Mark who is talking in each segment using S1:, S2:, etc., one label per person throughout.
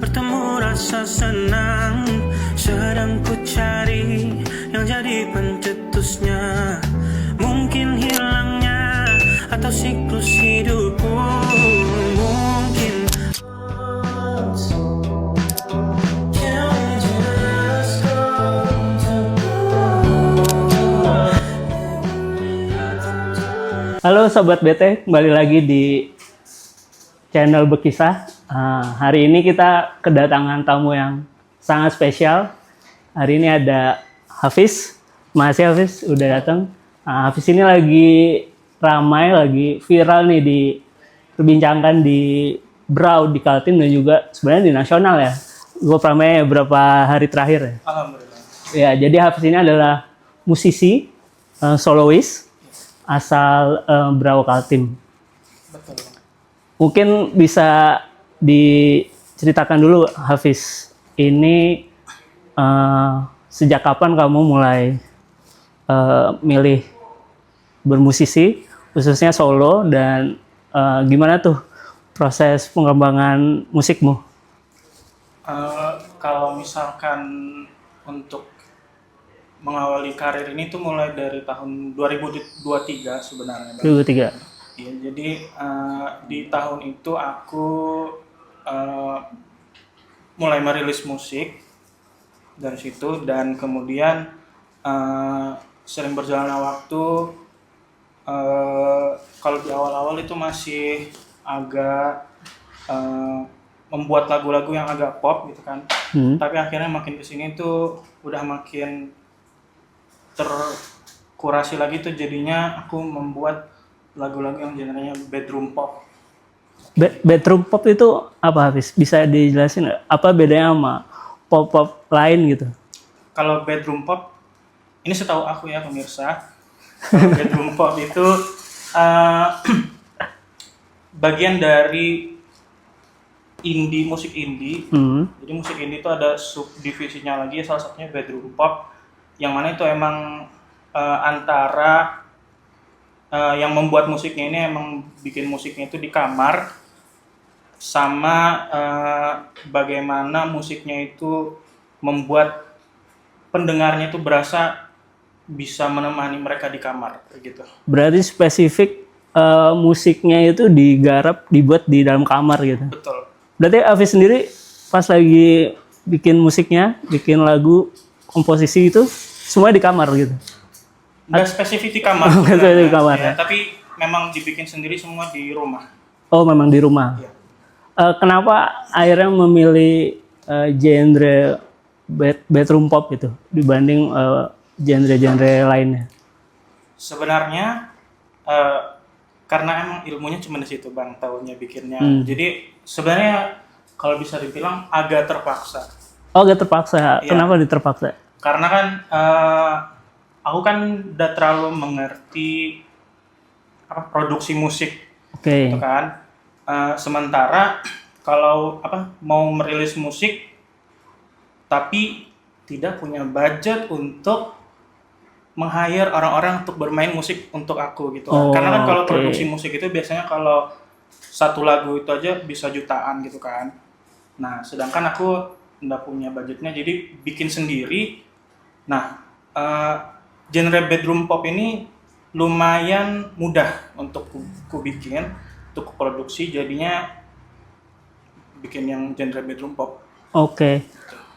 S1: Bertemu rasa senang sedang ku cari yang jadi pencetusnya. Mungkin hilangnya atau siklus hidupku. Mungkin
S2: Halo Sobat BT, kembali lagi di channel Bekisah. Hari ini kita kedatangan tamu yang sangat spesial. Hari ini ada Hafiz. Makasih Hafiz udah datang. Hafiz ini lagi ramai, lagi viral nih, diperbincangkan di Brau, di Kaltim, dan juga sebenarnya di nasional ya. Gue ramai beberapa hari terakhir ya.
S3: Alhamdulillah.
S2: Ya, jadi Hafiz ini adalah musisi, solois, asal Brau Kaltim.
S3: Betul.
S2: Mungkin bisa diceritakan dulu Hafiz, ini sejak kapan kamu mulai milih bermusisi, khususnya solo, dan gimana tuh proses pengembangan musikmu?
S3: Kalau misalkan untuk mengawali karir ini tuh mulai dari tahun 2023 sebenarnya.
S2: 2003.
S3: Iya, jadi di tahun itu aku mulai merilis musik dari situ, dan kemudian sering berjalannya waktu. Kalau di awal-awal itu masih agak membuat lagu-lagu yang agak pop gitu kan. Tapi akhirnya makin kesini tuh udah makin terkurasi lagi tuh, jadinya aku membuat lagu-lagu yang genrenya bedroom pop.
S2: Bedroom pop itu apa Hafiz? Bisa dijelasin nggak? Apa bedanya sama pop-pop lain gitu?
S3: Kalau bedroom pop, ini setahu aku ya pemirsa, kalau bedroom pop itu bagian dari indie, musik indie. Jadi musik indie itu ada subdivisinya lagi, salah satunya bedroom pop, yang mana itu emang antara yang membuat musiknya ini emang bikin musiknya itu di kamar, sama bagaimana musiknya itu membuat pendengarnya itu berasa bisa menemani mereka di kamar gitu.
S2: Berarti spesifik musiknya itu digarap, dibuat di dalam kamar gitu.
S3: Betul.
S2: Berarti Hafiz sendiri pas lagi bikin musiknya, bikin lagu, komposisi itu semua di kamar gitu?
S3: Nggak spesifik di kamar.
S2: Nggak spesifik di kamar ya.
S3: Tapi memang dibikin sendiri semua di rumah.
S2: Oh, memang di rumah.
S3: Iya.
S2: Kenapa akhirnya memilih genre bedroom pop gitu dibanding genre-genre lainnya?
S3: Sebenarnya karena emang ilmunya cuma di situ Bang, tahunya bikinnya. Jadi sebenarnya kalau bisa dibilang agak terpaksa.
S2: Oh, agak terpaksa.
S3: Iya.
S2: Kenapa diterpaksa?
S3: Karena kan aku kan udah terlalu mengerti produksi musik,
S2: Oke.
S3: gitu kan. Sementara kalau mau merilis musik tapi tidak punya budget untuk meng-hire orang-orang untuk bermain musik untuk aku gitu.
S2: Oh,
S3: Karena kan kalau
S2: oke.
S3: produksi musik itu biasanya kalau satu lagu itu aja bisa jutaan gitu kan. Nah, sedangkan aku nggak punya budgetnya, jadi bikin sendiri. Nah, genre bedroom pop ini lumayan mudah untuk ku bikin, untuk ku produksi, jadinya bikin yang genre bedroom pop.
S2: Oke.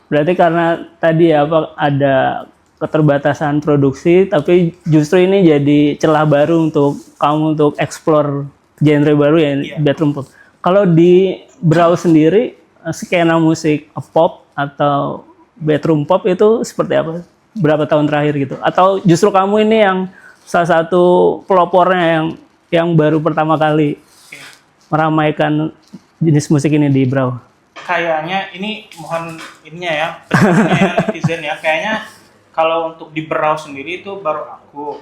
S2: Berarti karena tadi ya ada keterbatasan produksi, tapi justru ini jadi celah baru untuk kamu untuk explore genre baru ya,
S3: Iya.
S2: bedroom pop. Kalau di Brau sendiri, skena musik pop atau bedroom pop itu seperti apa? Berapa tahun terakhir gitu? Atau justru kamu ini yang salah satu pelopornya yang baru pertama kali meramaikan jenis musik ini di Brau?
S3: Kayaknya ini mohon ininya ya, penjelasannya ya, netizen ya. Kayaknya kalau untuk di Brau sendiri itu baru aku.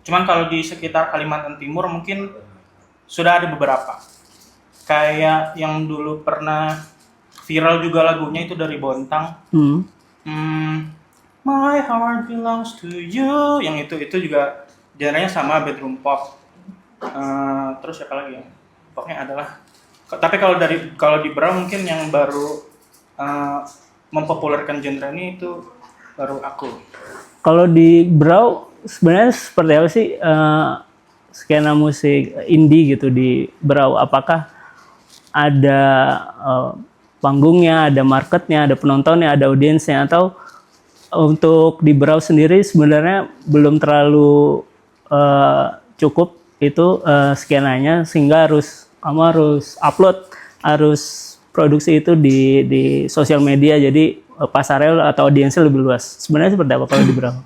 S3: Cuman kalau di sekitar Kalimantan Timur mungkin sudah ada beberapa. Kayak yang dulu pernah viral juga lagunya itu dari Bontang. My heart belongs to you. Yang itu juga genrenya sama bedroom pop. Terus siapa lagi ya? Pokoknya adalah Tapi kalau di Brau mungkin yang baru mempopulerkan genre ini itu baru aku.
S2: Kalau di Brau sebenarnya seperti apa sih skena musik indie gitu di Brau? Apakah ada panggungnya, ada marketnya, ada penontonnya, ada audiensnya, atau untuk di Brau sendiri sebenarnya belum terlalu cukup itu skenanya, sehingga kamu harus upload, harus produksi itu di sosial media, jadi pasarnya atau audiensnya lebih luas. Sebenarnya seperti apa kalau di Brau?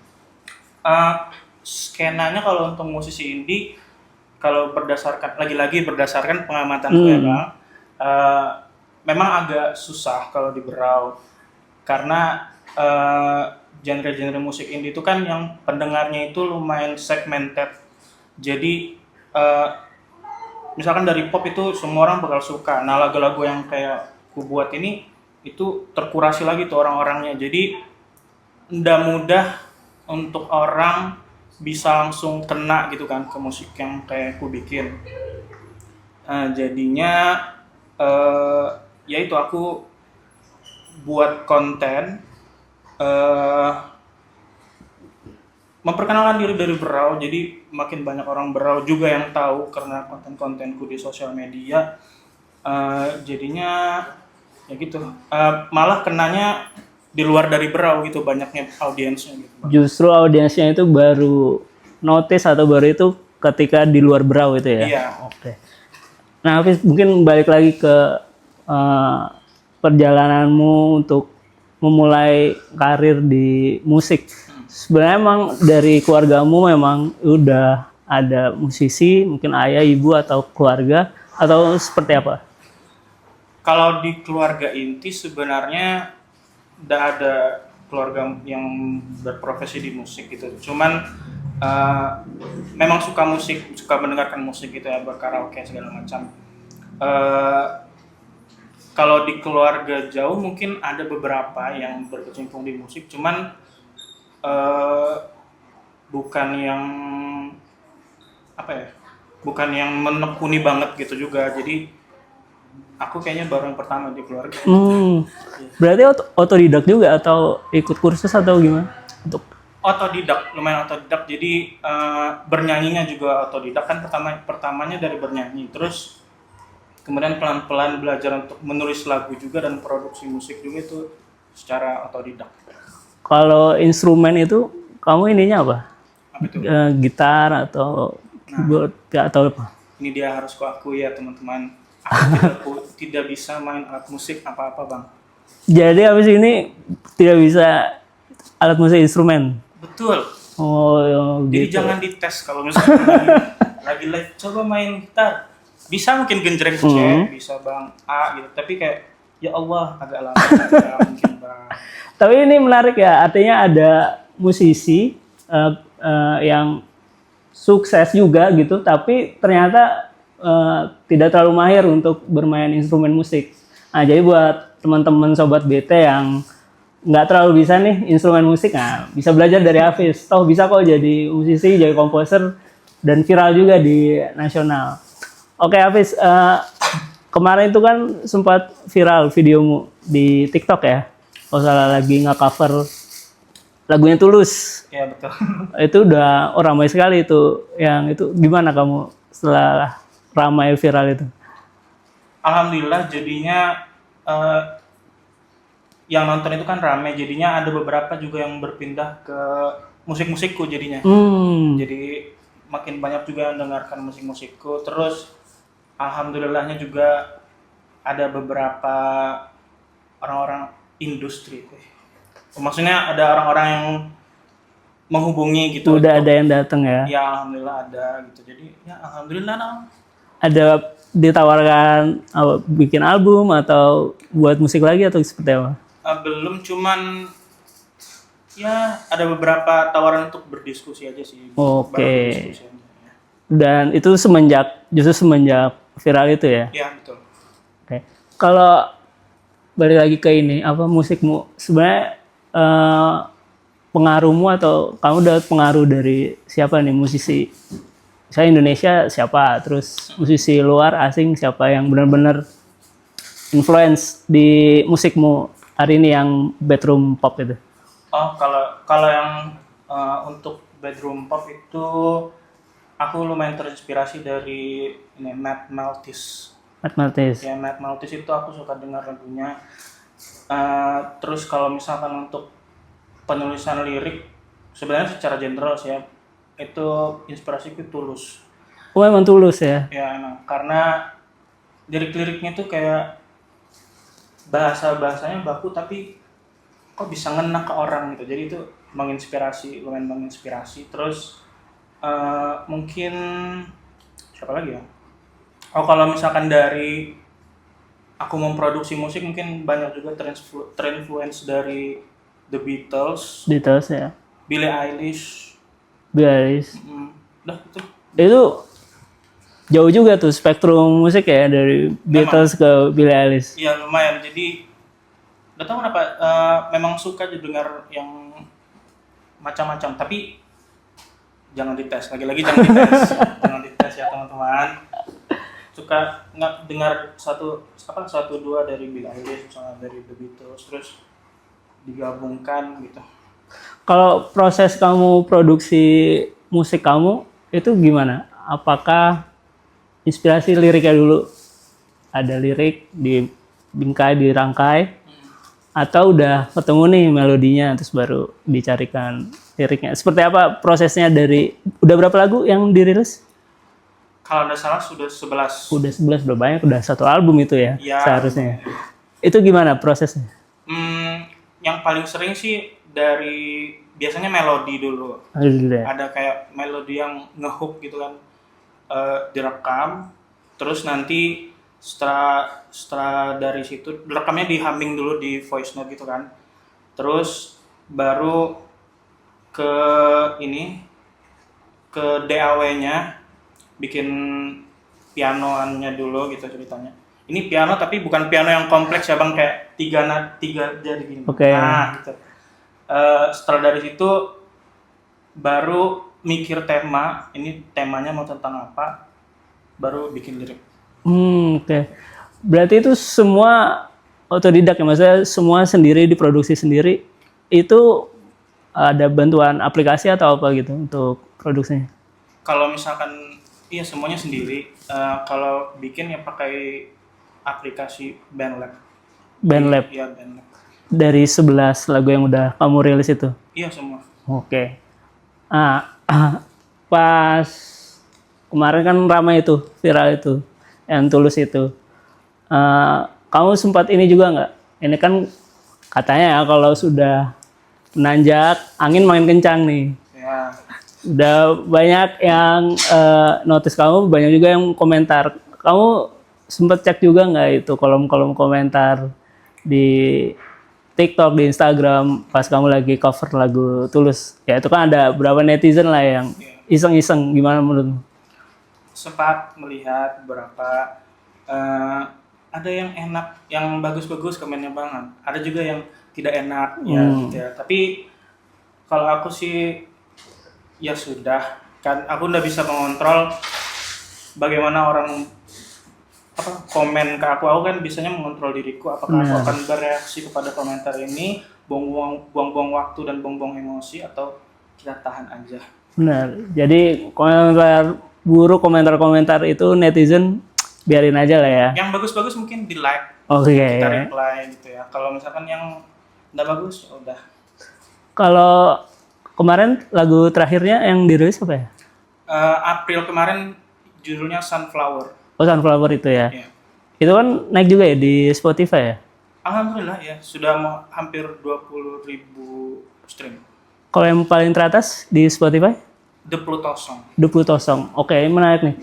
S3: Skenanya kalau untuk musisi indie, kalau lagi-lagi berdasarkan pengamatanku ya Bang, memang agak susah kalau di Berau, karena genre-genre musik indie itu kan yang pendengarnya itu lumayan segmented. Jadi misalkan dari pop itu semua orang bakal suka. Nah, lagu-lagu yang kayak aku buat ini itu terkurasi lagi tuh orang-orangnya. Jadi nggak mudah untuk orang bisa langsung kena gitu kan ke musik yang kayak aku bikin. Jadinya ya itu aku buat konten memperkenalkan diri dari Berau, jadi makin banyak orang Berau juga yang tahu karena konten-kontenku di sosial media. Jadinya ya gitu, malah kenanya di luar dari Berau gitu, banyaknya audiensnya gitu.
S2: Justru audiensnya itu baru notice atau baru itu ketika di luar Berau itu ya?
S3: Iya.
S2: Oke. Nah, Hafiz, mungkin balik lagi ke perjalananmu untuk memulai karir di musik. Sebenarnya emang dari keluargamu memang udah ada musisi, mungkin ayah, ibu, atau keluarga, atau seperti apa?
S3: Kalau di keluarga inti sebenarnya tidak ada keluarga yang berprofesi di musik gitu. Cuman memang suka musik, suka mendengarkan musik gitu ya, berkaraoke segala macam. Kalau di keluarga jauh mungkin ada beberapa yang berkecimpung di musik, cuman bukan yang bukan yang menekuni banget gitu juga. Jadi aku kayaknya baru yang pertama di keluarga.
S2: Berarti otodidak juga atau ikut kursus atau gimana? Untuk
S3: otodidak, lumayan otodidak. Jadi bernyanyinya juga otodidak kan, pertamanya dari bernyanyi, terus kemudian pelan-pelan belajar untuk menulis lagu juga dan produksi musik juga, itu secara otodidak.
S2: kalau instrumen itu kamu ininya apa?
S3: Apa itu?
S2: Gitar atau keyboard atau apa?
S3: Ini dia harus kuakui ya teman-teman, aku tidak bisa main alat musik apa-apa Bang.
S2: Jadi habis ini tidak bisa alat musik instrumen.
S3: Betul.
S2: Oh,
S3: Jadi
S2: gitu.
S3: jangan dites kalau misalnya lagi live, coba main gitar. Bisa mungkin genjreng C, bisa Bang A gitu, tapi kayak ya Allah agak lama, nggak mungkin Bang.
S2: Tapi ini menarik ya, artinya ada musisi yang sukses juga gitu, tapi ternyata tidak terlalu mahir untuk bermain instrumen musik. Nah, jadi buat teman-teman sobat BT yang nggak terlalu bisa nih instrumen musik, nah bisa belajar dari Hafiz. Toh bisa kok jadi musisi, jadi komposer, dan viral juga di nasional. Oke Hafiz, kemarin itu kan sempat viral videomu di TikTok ya. Kalau salah lagi nge-cover lagunya Tulus.
S3: Ya betul.
S2: Itu udah ramai sekali itu. Yang itu gimana kamu setelah ramai viral itu?
S3: Alhamdulillah jadinya yang nonton itu kan ramai, jadinya ada beberapa juga yang berpindah ke musik-musikku jadinya. Jadi makin banyak juga yang mendengarkan musik-musikku. Terus alhamdulillahnya juga ada beberapa orang-orang industri. Maksudnya ada orang-orang yang menghubungi gitu.
S2: Udah ada yang datang ya?
S3: Ya alhamdulillah ada gitu. Jadi ya alhamdulillah.
S2: Ada ditawarkan bikin album atau buat musik lagi atau seperti apa?
S3: Belum, cuman ya ada beberapa tawaran untuk berdiskusi aja sih.
S2: Oke. Dan itu semenjak viral itu ya?
S3: Iya betul.
S2: Oke. Kalau balik lagi ke ini, apa musikmu sebenarnya pengaruhmu atau kamu dapat pengaruh dari siapa nih musisi? Saya Indonesia siapa, terus musisi luar asing siapa yang benar-benar influence di musikmu hari ini yang bedroom pop itu?
S3: Oh, kalau yang untuk bedroom pop itu aku lumayan terinspirasi dari ini Matt Maltese.
S2: Matt Maltese.
S3: Ya, Matt Maltese itu aku suka dengar lagunya. Terus kalau misalkan untuk penulisan lirik, sebenarnya secara general sih ya, itu inspirasiku Tulus.
S2: Oh, emang Tulus ya?
S3: Ya emang, karena lirik-liriknya tuh kayak bahasanya baku tapi kok bisa ngena ke orang gitu. Jadi itu lumayan menginspirasi. Terus mungkin siapa lagi ya? Oh, kalau misalkan dari aku memproduksi musik mungkin banyak juga terinfluence dari The Beatles,
S2: Beatles ya.
S3: Billie Eilish.
S2: Beatles.
S3: Udah itu.
S2: Itu jauh juga tuh spektrum musik ya dari Beatles ke Billie Eilish.
S3: Iya lumayan. Jadi nggak tahu kenapa memang suka dengar yang macam-macam. Tapi jangan dites. Lagi-lagi jangan dites. Jangan dites ya teman-teman. Suka nggak dengar satu dua dari Billie Eilish misalnya dari The Beatles terus digabungkan gitu.
S2: Kalau proses kamu produksi musik kamu itu gimana? Apakah inspirasi liriknya dulu? Ada lirik dibingkai, dirangkai, atau udah ketemu nih melodinya terus baru dicarikan liriknya? Seperti apa prosesnya dari udah berapa lagu yang dirilis?
S3: Kalau nggak salah sudah 11.
S2: Udah 11, udah banyak, udah satu album itu ya,
S3: Ya
S2: seharusnya. Itu gimana prosesnya?
S3: Yang paling sering sih dari biasanya melodi dulu. Ada kayak melodi yang ngehook gitu kan, direkam, terus nanti setelah dari situ rekamnya di humming dulu di voice note gitu kan, terus baru ke DAW-nya bikin pianoannya dulu gitu ceritanya. Ini piano tapi bukan piano yang kompleks ya bang, kayak tiga jari gini.
S2: Okay.
S3: Nah gitu. Setelah dari situ baru mikir tema, ini temanya mau tentang apa, baru bikin lirik.
S2: Oke. Berarti itu semua otodidak ya, maksudnya semua sendiri diproduksi sendiri. Itu ada bantuan aplikasi atau apa gitu untuk produksinya?
S3: Kalau misalkan iya semuanya sendiri. Kalau bikin ya pakai aplikasi BandLab.
S2: BandLab.
S3: Iya BandLab.
S2: Dari 11 lagu yang udah kamu rilis itu?
S3: Iya semua.
S2: Oke. Pas kemarin kan ramai itu, viral itu, yang Tulus itu. Kamu sempat ini juga nggak? Ini kan katanya ya kalau sudah menanjak, angin makin kencang nih.
S3: Ya.
S2: Udah banyak yang notice kamu, banyak juga yang komentar. Kamu sempat cek juga nggak itu kolom-kolom komentar di TikTok, di Instagram pas kamu lagi cover lagu Tulus? Ya itu kan ada berapa netizen lah yang iseng-iseng, gimana menurutmu?
S3: Sempat melihat beberapa, ada yang enak, yang bagus-bagus komennya banget. Ada juga yang tidak enak ya, gitu ya. Tapi kalau aku sih ya sudah, kan aku udah bisa mengontrol bagaimana orang komen ke aku kan biasanya mengontrol diriku apakah aku akan bereaksi kepada komentar ini, buang-buang waktu dan buang-buang emosi, atau kita tahan aja.
S2: Benar. Jadi komentar buruk, komentar-komentar itu netizen biarin aja lah ya.
S3: Yang bagus-bagus mungkin di like, kita reply gitu ya. Kalau misalkan yang nggak bagus ya udah.
S2: Kalau kemarin lagu terakhirnya yang dirilis apa ya?
S3: April kemarin judulnya Sunflower.
S2: Oh, Sunflower itu ya?
S3: Yeah.
S2: Itu kan naik juga ya di Spotify ya?
S3: Alhamdulillah ya, sudah hampir 20.000 stream.
S2: Kalau yang paling teratas di Spotify?
S3: The Pluto Song.
S2: The Pluto Song. Oke, menarik nih.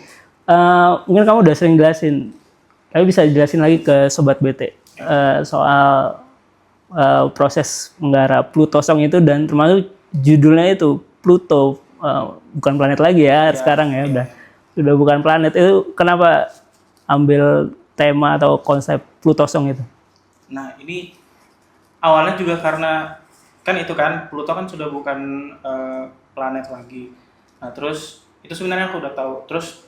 S2: Mungkin kamu udah sering jelasin, tapi bisa dijelasin lagi ke Sobat BT soal proses menggarap Pluto Song itu, dan termasuk judulnya itu Pluto, bukan planet lagi ya, sekarang ya, udah bukan planet. Itu kenapa ambil tema atau konsep Pluto Song itu?
S3: Nah ini awalnya juga karena kan itu kan Pluto kan sudah bukan planet lagi. Nah terus itu sebenarnya aku udah tahu. Terus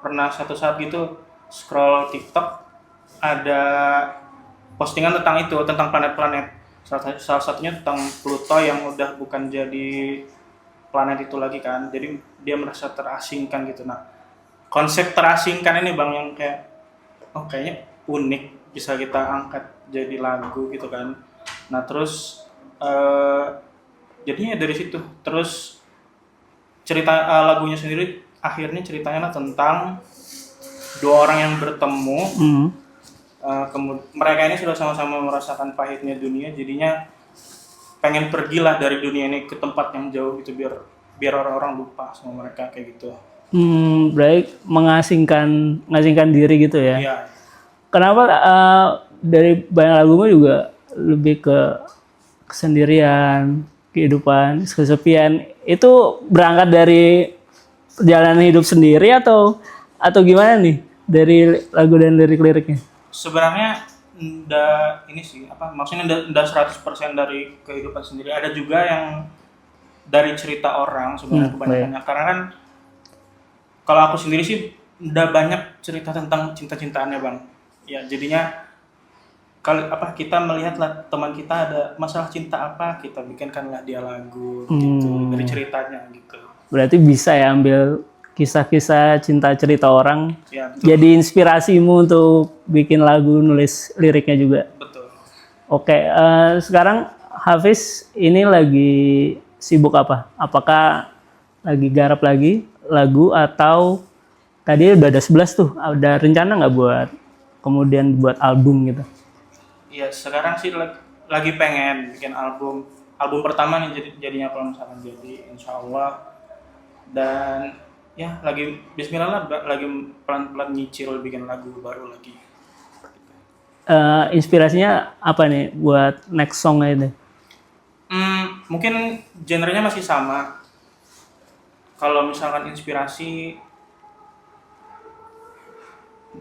S3: pernah satu saat gitu scroll TikTok, ada postingan tentang itu, tentang planet-planet. Salah satunya tentang Pluto yang udah bukan jadi planet itu lagi kan. Jadi dia merasa terasingkan gitu. Nah, konsep terasingkan ini Bang yang kayak oh kayaknya unik, bisa kita angkat jadi lagu gitu kan. Nah, terus jadinya dari situ. Terus cerita lagunya sendiri akhirnya ceritanya tentang dua orang yang bertemu. Mereka ini sudah sama-sama merasakan pahitnya dunia, jadinya pengen pergilah dari dunia ini ke tempat yang jauh gitu biar orang-orang lupa sama mereka kayak gitu.
S2: Berarti mengasingkan diri gitu ya.
S3: Iya.
S2: Kenapa dari banyak lagumu juga lebih ke kesendirian, kehidupan, kesepian itu berangkat dari perjalanan hidup sendiri atau gimana nih dari lagu dan lirik-liriknya?
S3: Sebenarnya ini sih maksudnya ndak 100% dari kehidupan sendiri, ada juga yang dari cerita orang sebenarnya kebanyakannya. Karena kan kalau aku sendiri sih ndak banyak cerita tentang cinta-cintaannya Bang. Ya jadinya kalau kita melihatlah teman kita ada masalah cinta apa, kita bikinkanlah dia lagu gitu dari ceritanya gitu.
S2: Berarti bisa ya ambil kisah-kisah cinta cerita orang
S3: Ya, betul.
S2: jadi inspirasimu untuk bikin lagu, nulis liriknya juga.
S3: Betul.
S2: Oke, sekarang Hafiz ini lagi sibuk apa? Apakah lagi garap lagi lagu atau tadi udah ada 11 tuh, ada rencana nggak buat kemudian buat album gitu?
S3: Iya, sekarang sih lagi pengen bikin album pertama nih jadinya kalau misalkan jadi insya Allah. Dan ya lagi bismillah lah, lagi pelan-pelan nyicil bikin lagu baru lagi.
S2: Inspirasinya apa nih buat next song ini?
S3: Mungkin genrenya masih sama. Kalau misalkan inspirasi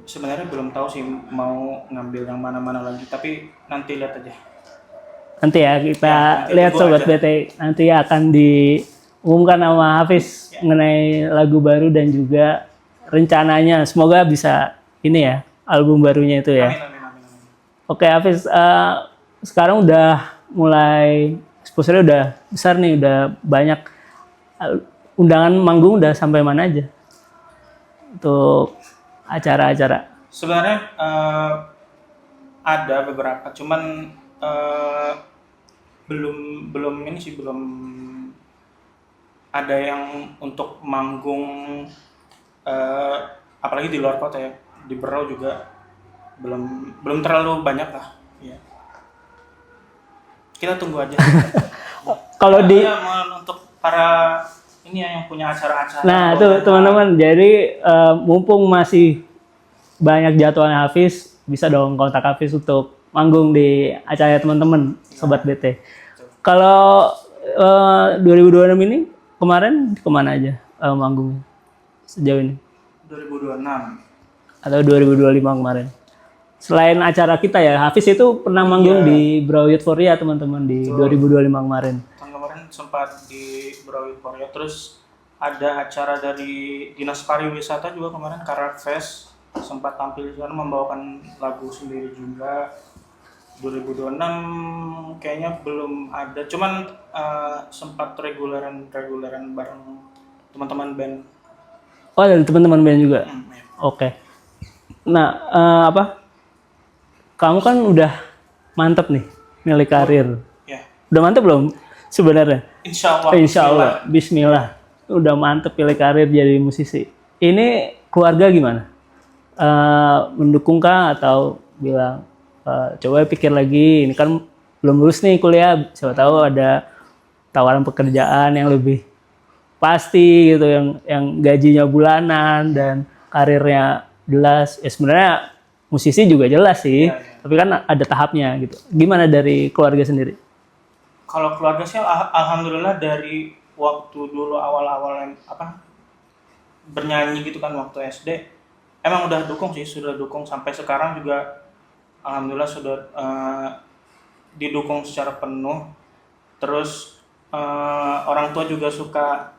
S3: sebenarnya belum tahu sih mau ngambil yang mana-mana lagi, tapi nanti lihat aja.
S2: Nanti ya kita
S3: nanti
S2: lihat
S3: tunggu
S2: Sobat
S3: aja.
S2: BT, nanti akan diumumkan sama Hafiz mengenai lagu baru dan juga rencananya. Semoga bisa ini ya, album barunya itu ya.
S3: Amin.
S2: Oke Hafiz, sekarang udah mulai exposure udah besar nih, udah banyak undangan manggung, udah sampai mana aja untuk acara-acara?
S3: Sebenarnya ada beberapa, cuman belum ini sih, belum ada yang untuk manggung apalagi di luar kota ya, di Berau juga belum terlalu banyak lah ya. Kita tunggu aja.
S2: Kalau di
S3: untuk para ini ya, yang punya acara-acara.
S2: Nah, tuh teman-teman, jadi mumpung masih banyak jadwalnya Hafiz, bisa dong kontak Hafiz untuk manggung di acara teman-teman Sobat BT. Kalau 2026 ini kemarin kemana aja manggungnya sejauh ini?
S3: 2026
S2: atau 2025 kemarin? Selain acara kita ya, Hafiz itu pernah manggung di Brau Euphoria teman-teman di 2025 kemarin.
S3: Kemarin sempat di Brau Euphoria, terus ada acara dari Dinas Pariwisata juga kemarin, Karat Fest, sempat tampil di sana membawakan lagu sendiri juga. 2026 kayaknya belum ada, cuman sempat reguleran bareng teman-teman band.
S2: Oh, dari teman-teman band juga.
S3: Ya.
S2: Oke. Nah, kamu kan udah mantep nih milih karir.
S3: Ya.
S2: Udah mantep belum sebenarnya?
S3: Insya
S2: Allah. Bismillah. Udah mantep pilih karir jadi musisi. Ini keluarga gimana? Mendukung kah atau bilang coba pikir lagi, ini kan belum lulus nih kuliah, siapa tahu ada tawaran pekerjaan yang lebih pasti gitu, yang gajinya bulanan dan karirnya jelas. Ya sebenarnya musisi juga jelas sih, tapi kan ada tahapnya gitu. Gimana dari keluarga sendiri?
S3: Kalau keluarga sih alhamdulillah dari waktu dulu awal-awal bernyanyi gitu kan waktu SD, emang udah dukung sih, sudah dukung sampai sekarang juga alhamdulillah sudah didukung secara penuh. Terus orang tua juga suka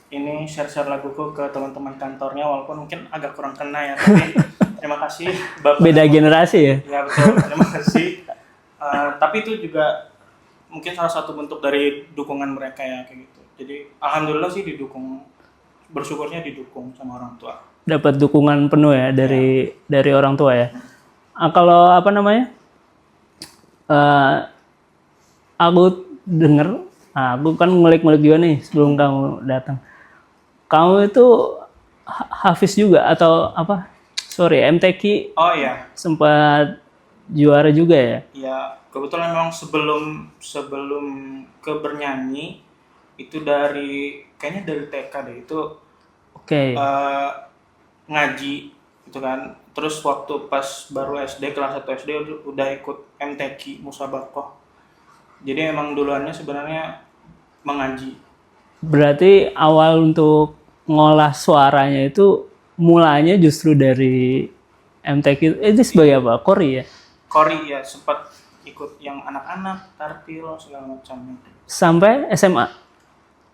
S3: ini share-share laguku ke teman-teman kantornya, walaupun mungkin agak kurang kena ya, tapi terima kasih Bapak.
S2: Beda generasi ya?
S3: Ya betul, terima kasih. Tapi itu juga mungkin salah satu bentuk dari dukungan mereka ya kayak gitu. Jadi alhamdulillah sih didukung, bersyukurnya didukung sama orang tua.
S2: Dapat dukungan penuh ya dari orang tua ya. Kalau apa namanya? Aku denger, aku kan ngulik-ngulik juga nih sebelum kamu datang. Kamu itu Hafiz juga atau apa? Sorry, MTQ.
S3: Oh iya.
S2: Sempat juara juga ya?
S3: Ya kebetulan memang sebelum ke bernyanyi itu kayaknya dari TK deh itu.
S2: Oke.
S3: Ngaji gitu kan. Terus waktu pas baru SD kelas 1 SD udah ikut MTQ Musabakoh. Jadi emang duluannya sebenarnya mengaji.
S2: Berarti awal untuk ngolah suaranya itu mulanya justru dari MTQ. Itu sebagai apa? Kori ya?
S3: Kori ya, sempat ikut yang anak-anak, tartil, segala macamnya.
S2: Sampai SMA?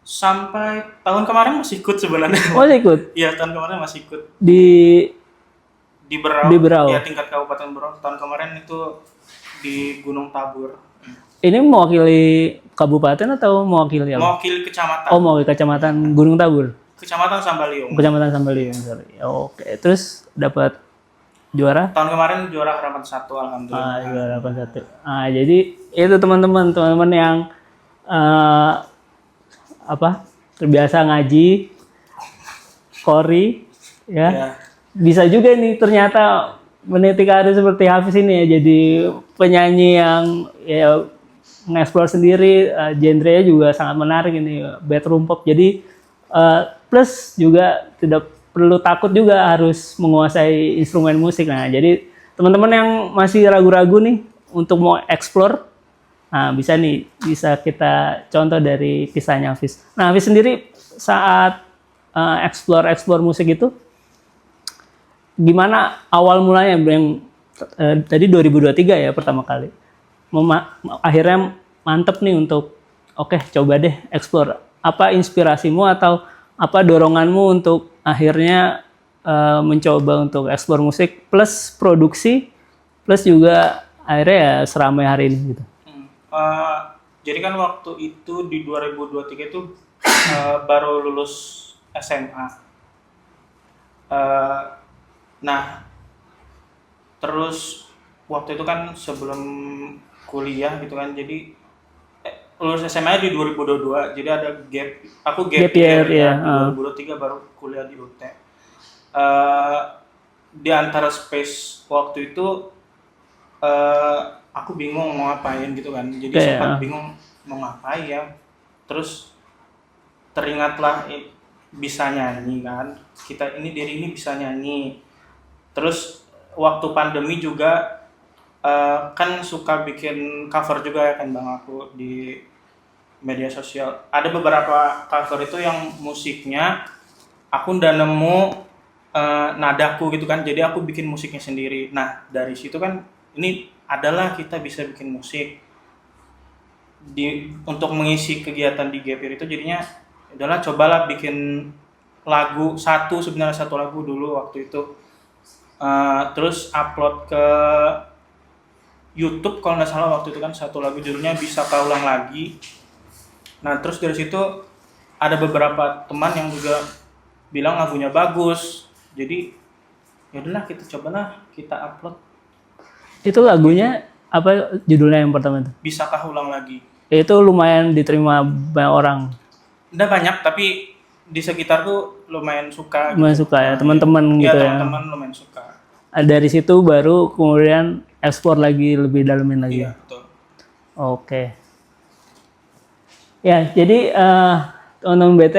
S3: Sampai tahun kemarin masih ikut sebenarnya.
S2: Oh, ikut?
S3: Iya, tahun kemarin masih ikut. Di Berau.
S2: Di Berau.
S3: Ya, tingkat Kabupaten Berau. Tahun kemarin itu di Gunung Tabur.
S2: Ini mewakili kabupaten atau mewakili apa?
S3: Mewakili kecamatan.
S2: Oh, mewakili kecamatan Gunung Tabur.
S3: Kecamatan Sambaliung.
S2: Kecamatan Sambaliung, sorry. Oke, terus dapat juara?
S3: Tahun kemarin juara harapan 1 alhamdulillah.
S2: Juara harapan 1. Jadi itu teman-teman yang terbiasa ngaji, kori, ya. Bisa juga nih ternyata meniti karir seperti Hafiz ini ya, jadi penyanyi yang ya mengeksplor sendiri, genre-nya juga sangat menarik ini, bedroom pop. Jadi plus juga tidak perlu takut juga harus menguasai instrumen musik. Nah, jadi teman-teman yang masih ragu-ragu nih untuk mau explore, nah bisa kita contoh dari kisahnya Hafiz. Nah, Hafiz sendiri saat explore musik itu gimana awal mulanya yang tadi 2023 ya pertama kali. Akhirnya mantep nih untuk coba deh explore. Apa inspirasimu atau apa doronganmu untuk akhirnya mencoba untuk explore musik plus produksi plus juga akhirnya ya seramai hari ini gitu.
S3: Jadi kan waktu itu di 2023 itu baru lulus SMA. Nah, terus waktu itu kan sebelum kuliah gitu kan, jadi lulus SMA di 2022, jadi ada gap year ya. 2023 baru kuliah di UT. Di antara space waktu itu aku bingung mau ngapain gitu kan, jadi sempat bingung mau ngapain ya. Terus teringatlah bisa nyanyi kan, diri ini bisa nyanyi. Terus waktu pandemi juga kan suka bikin cover juga ya kan Bang aku di media sosial. Ada beberapa cover itu yang musiknya aku udah nemu nadaku gitu kan, jadi aku bikin musiknya sendiri. Nah dari situ kan ini adalah kita bisa bikin musik untuk mengisi kegiatan di gap year itu, jadinya adalah cobalah bikin sebenarnya satu lagu dulu waktu itu. Terus upload ke YouTube kalau nggak salah waktu itu kan, satu lagu judulnya Bisa Kau Ulang Lagi. Nah terus dari situ ada beberapa teman yang juga bilang lagunya bagus, jadi yaudahlah kita upload. Itu
S2: lagunya apa judulnya yang pertama itu?
S3: Bisakah Ulang Lagi.
S2: Itu lumayan diterima banyak orang.
S3: Nggak banyak, tapi di sekitarku lumayan suka.
S2: Lumayan suka ya, teman-teman gitu ya.
S3: Teman-teman lumayan suka.
S2: Dari situ baru kemudian explore lagi, lebih dalemin lagi.
S3: Iya, betul.
S2: Oke. Ya, jadi teman-teman BT,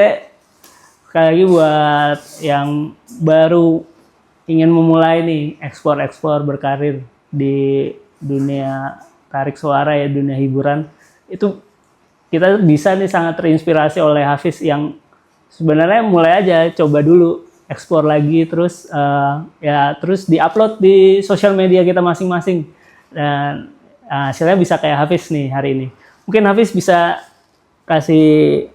S2: sekali lagi buat yang baru ingin memulai nih explore berkarir di dunia tarik suara ya, dunia hiburan, itu kita bisa nih sangat terinspirasi oleh Hafiz yang sebenarnya mulai aja, coba dulu explore lagi, terus terus diupload di sosial media kita masing-masing, dan hasilnya bisa kayak Hafiz nih hari ini. Mungkin Hafiz bisa kasih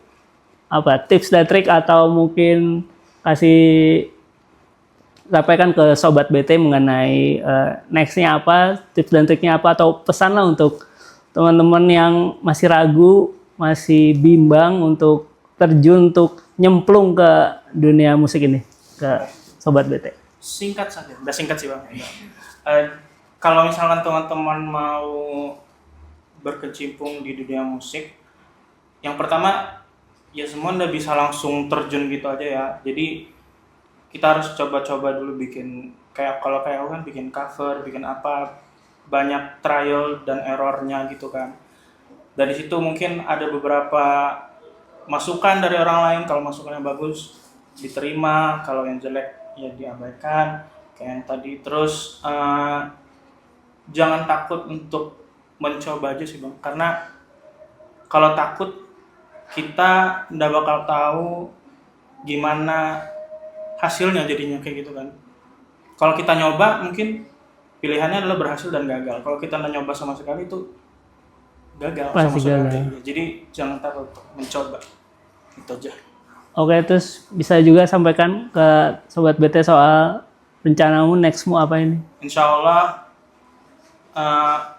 S2: apa tips dan trik atau mungkin kasih sampaikan ke sobat BT mengenai nextnya apa, tips dan triknya apa, atau pesan lah untuk teman-teman yang masih ragu, masih bimbang untuk terjun, untuk nyemplung ke dunia musik ini, ke sobat BT.
S3: Singkat saja, udah singkat sih Bang. Kalau misalkan teman-teman mau berkecimpung di dunia musik, yang pertama ya semua udah bisa langsung terjun gitu aja ya. Jadi kita harus coba-coba dulu bikin kalau kayak aku kan bikin cover, bikin apa, banyak trial dan errornya gitu kan. Dari situ mungkin ada beberapa masukan dari orang lain. Kalau masukannya bagus diterima, kalau yang jelek ya diabaikan kayak yang tadi. Terus jangan takut untuk mencoba aja sih Bang, karena kalau takut kita nggak bakal tahu gimana hasilnya jadinya kayak gitu kan. Kalau kita nyoba mungkin pilihannya adalah berhasil dan gagal. Kalau kita nggak nyoba sama sekali itu gagal sama sekali. Jadi jangan takut untuk mencoba. Itu aja.
S2: Oke, terus bisa juga sampaikan ke sobat BT soal rencanamu nextmu apa ini?
S3: Insya Allah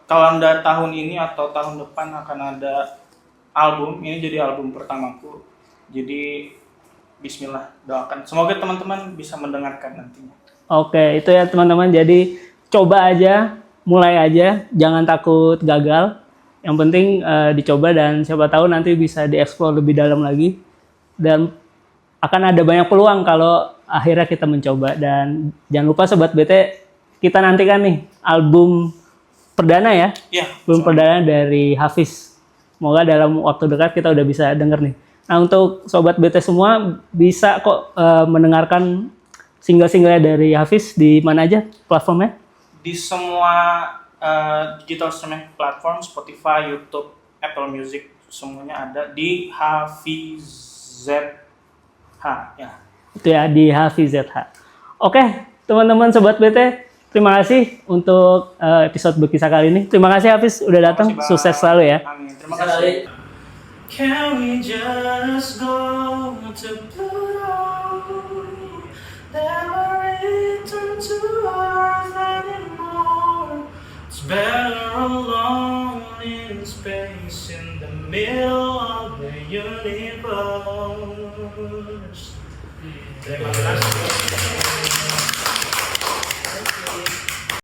S3: kalender tahun ini atau tahun depan akan ada album. Ini jadi album pertamaku. Jadi bismillah, doakan. Semoga teman-teman bisa mendengarkan nantinya. Oke,
S2: itu ya teman-teman. Jadi coba aja, mulai aja, jangan takut gagal. Yang penting dicoba dan siapa tahu nanti bisa dieksplor lebih dalam lagi. Dan akan ada banyak peluang kalau akhirnya kita mencoba. Dan jangan lupa sobat BT, kita nantikan nih album perdana ya.
S3: Iya.
S2: Album perdana dari Hafiz. Semoga dalam waktu dekat kita udah bisa denger nih. Nah, untuk sobat BT semua bisa kok mendengarkan single-singlenya dari Hafiz di mana aja platformnya? Di semua digital streaming platform, Spotify, YouTube, Apple Music, semuanya ada di HafizZH ya. Itu ya, di HafizZH. Oke, teman-teman sobat BT, terima kasih untuk episode berkisah kali ini. Terima kasih Hafiz udah datang. Sukses selalu ya.
S3: Amin. Terima kasih.
S1: Can we just go to Pluto? Never return to Earth anymore. It's better alone in space in the middle of the universe. Terima kasih.